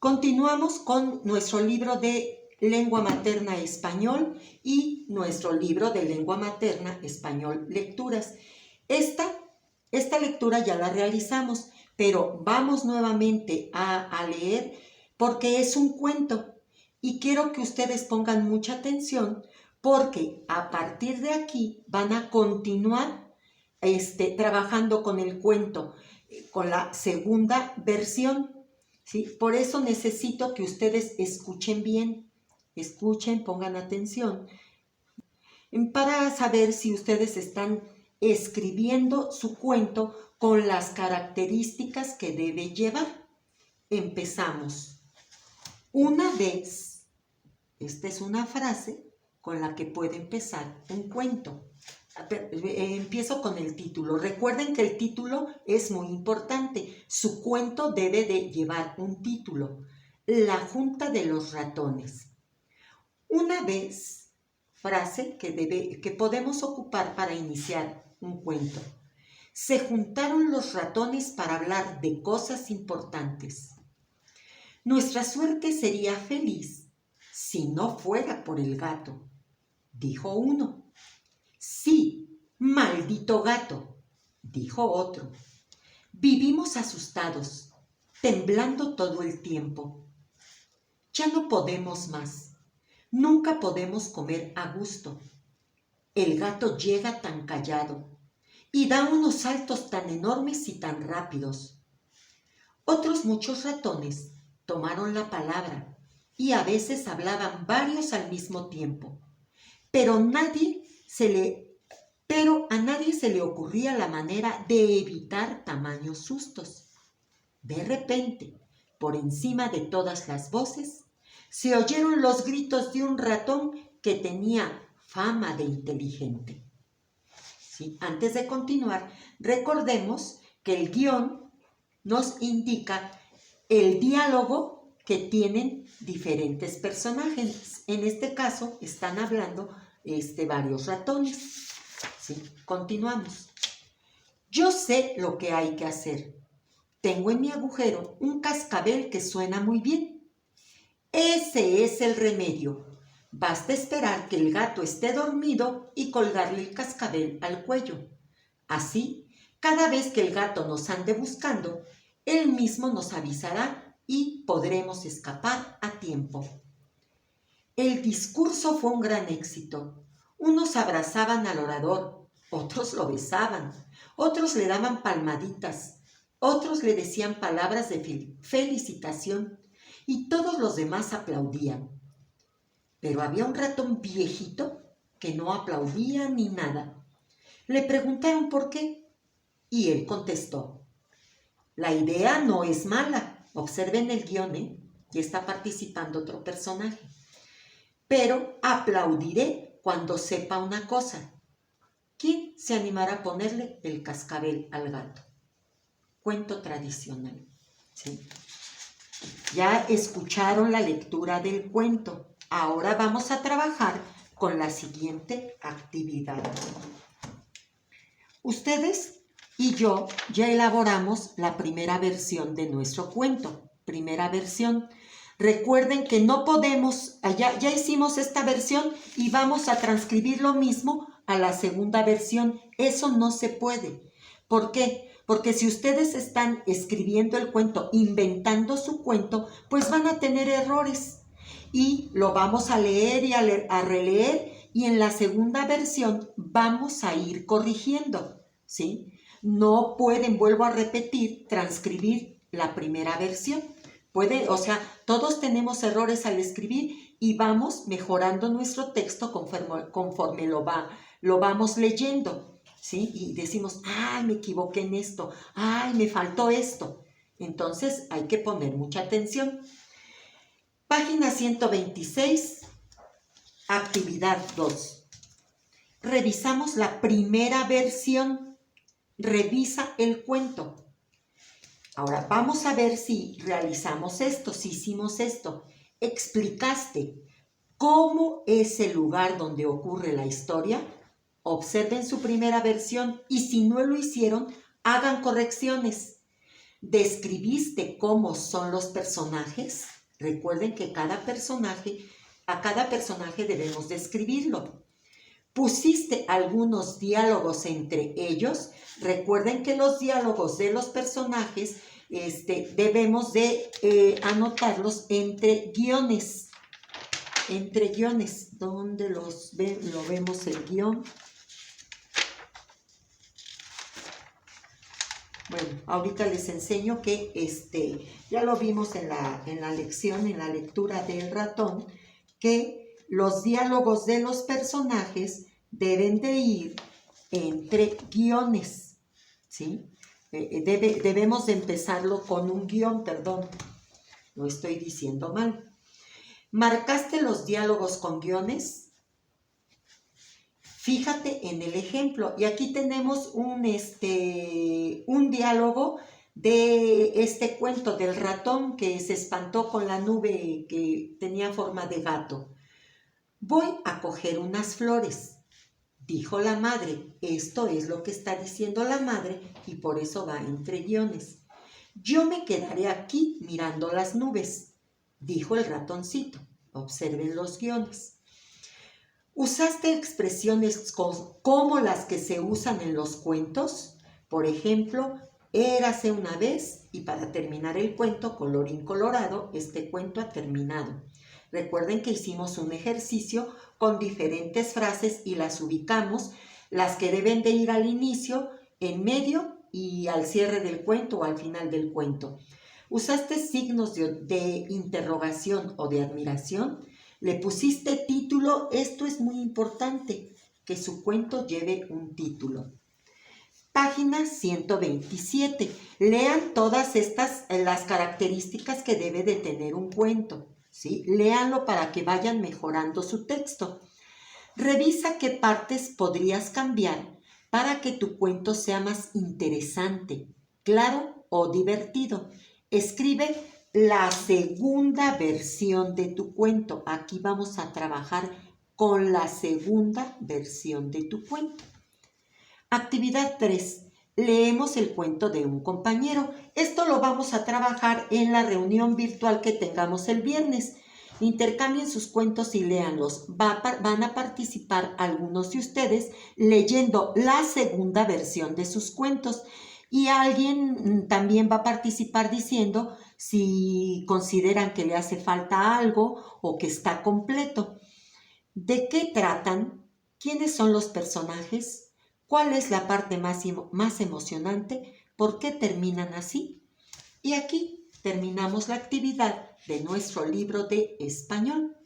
Continuamos con nuestro libro de lengua materna español y nuestro libro de lengua materna español lecturas. Esta lectura ya la realizamos, pero vamos nuevamente a leer porque es un cuento y quiero que ustedes pongan mucha atención porque a partir de aquí van a continuar trabajando con el cuento, con la segunda versión. ¿Sí? Por eso necesito que ustedes escuchen bien, escuchen, pongan atención, para saber si ustedes están escribiendo su cuento con las características que debe llevar. Empezamos. Una vez, esta es una frase con la que puede empezar un cuento. Empiezo con el título. Recuerden que el título es muy importante. Su cuento debe de llevar un título. La Junta de los Ratones. Una vez, frase que podemos ocupar para iniciar un cuento. Se juntaron los ratones para hablar de cosas importantes. Nuestra suerte sería feliz si no fuera por el gato, dijo uno. Sí, maldito gato, dijo otro. Vivimos asustados, temblando todo el tiempo. Ya no podemos más, nunca podemos comer a gusto. El gato llega tan callado y da unos saltos tan enormes y tan rápidos. Otros muchos ratones tomaron la palabra y a veces hablaban varios al mismo tiempo, pero a nadie se le ocurría la manera de evitar tamaños sustos. De repente, por encima de todas las voces, se oyeron los gritos de un ratón que tenía fama de inteligente. ¿Sí? Antes de continuar, recordemos que el guión nos indica el diálogo que tienen diferentes personajes. En este caso, están hablando varios ratones. ¿Sí? Continuamos. Yo sé lo que hay que hacer. Tengo en mi agujero un cascabel que suena muy bien. Ese es el remedio. Basta esperar que el gato esté dormido y colgarle el cascabel al cuello. Así, cada vez que el gato nos ande buscando, él mismo nos avisará y podremos escapar a tiempo. El discurso fue un gran éxito. Unos abrazaban al orador, otros lo besaban, otros le daban palmaditas, otros le decían palabras de felicitación y todos los demás aplaudían. Pero había un ratón viejito que no aplaudía ni nada. Le preguntaron por qué y él contestó: la idea no es mala. Observen el guión, ya está participando otro personaje. Pero aplaudiré cuando sepa una cosa. ¿Quién se animará a ponerle el cascabel al gato? Cuento tradicional. ¿Sí? Ya escucharon la lectura del cuento. Ahora vamos a trabajar con la siguiente actividad. Ustedes y yo ya elaboramos la primera versión de nuestro cuento. Primera versión. Recuerden que no podemos, ya hicimos esta versión y vamos a transcribir lo mismo a la segunda versión. Eso no se puede. ¿Por qué? Porque si ustedes están escribiendo el cuento, inventando su cuento, pues van a tener errores. Y lo vamos a leer y a releer y en la segunda versión vamos a ir corrigiendo, ¿sí? No pueden, vuelvo a repetir, transcribir la primera versión. Todos tenemos errores al escribir y vamos mejorando nuestro texto conforme lo vamos leyendo, ¿sí? Y decimos, ¡ay, me equivoqué en esto! ¡Ay, me faltó esto! Entonces hay que poner mucha atención. Página 126, actividad 2. Revisamos la primera versión. Revisa el cuento. Ahora, vamos a ver si realizamos esto, si hicimos esto. Explicaste cómo es el lugar donde ocurre la historia. Observen su primera versión y si no lo hicieron, hagan correcciones. ¿Describiste cómo son los personajes? Recuerden que a cada personaje debemos describirlo. ¿Pusiste algunos diálogos entre ellos? Recuerden que los diálogos de los personajes debemos de anotarlos entre guiones. Entre guiones. ¿Dónde lo vemos el guión? Bueno, ahorita les enseño que ya lo vimos en la lección, en la lectura del ratón, que los diálogos de los personajes deben de ir entre guiones, ¿sí? Debemos de empezarlo con un guión, perdón, no estoy diciendo mal. ¿Marcaste los diálogos con guiones? Fíjate en el ejemplo, y aquí tenemos un diálogo de este cuento del ratón que se espantó con la nube que tenía forma de gato. Voy a coger unas flores, dijo la madre. Esto es lo que está diciendo la madre y por eso va entre guiones. Yo me quedaré aquí mirando las nubes, dijo el ratoncito. Observen los guiones. ¿Usaste expresiones como las que se usan en los cuentos? Por ejemplo, érase una vez y para terminar el cuento, colorín colorado, este cuento ha terminado. Recuerden que hicimos un ejercicio con diferentes frases y las ubicamos, las que deben de ir al inicio, en medio y al cierre del cuento o al final del cuento. ¿Usaste signos de interrogación o de admiración? ¿Le pusiste título? Esto es muy importante, que su cuento lleve un título. Página 127. Lean todas las características que debe de tener un cuento, ¿sí? Léanlo para que vayan mejorando su texto. Revisa qué partes podrías cambiar para que tu cuento sea más interesante, claro o divertido. Escribe la segunda versión de tu cuento. Aquí vamos a trabajar con la segunda versión de tu cuento. Actividad 3. Leemos el cuento de un compañero. Esto lo vamos a trabajar en la reunión virtual que tengamos el viernes. Intercambien sus cuentos y léanlos. Van a participar algunos de ustedes leyendo la segunda versión de sus cuentos. Y alguien también va a participar diciendo si consideran que le hace falta algo o que está completo. ¿De qué tratan? ¿Quiénes son los personajes? ¿Cuál es la parte más emocionante? ¿Por qué terminan así? Y aquí terminamos la actividad de nuestro libro de español.